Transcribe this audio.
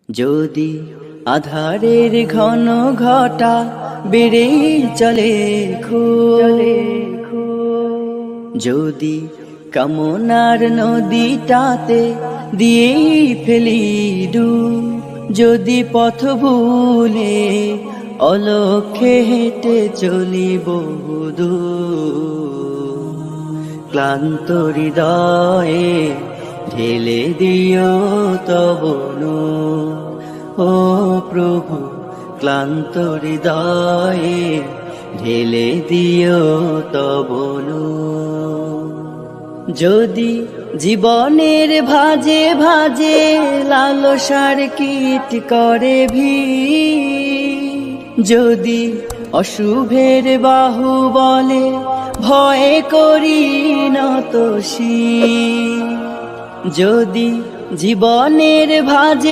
যদি আধারের ঘন ঘটা বেড়ে চলে যদি কামনার নদীটাতে দিয়ে ফেলি ডুব, যদি পথ ভুলে অলক্ষ্যে হেঁটে চলি বহুদূর, ক্লান্ত হৃদয়ে ঢেলে দিও তব নূর। ও প্রভু, ক্লান্ত হৃদয়ে ঢেলে দিও তব নূর। যদি জীবনের ভাজে ভাজে লালসার কীট করে ভিড়, যদি অশুভের বাহু বলে ভয় করি নত শির, যদি জীবনের ভাজে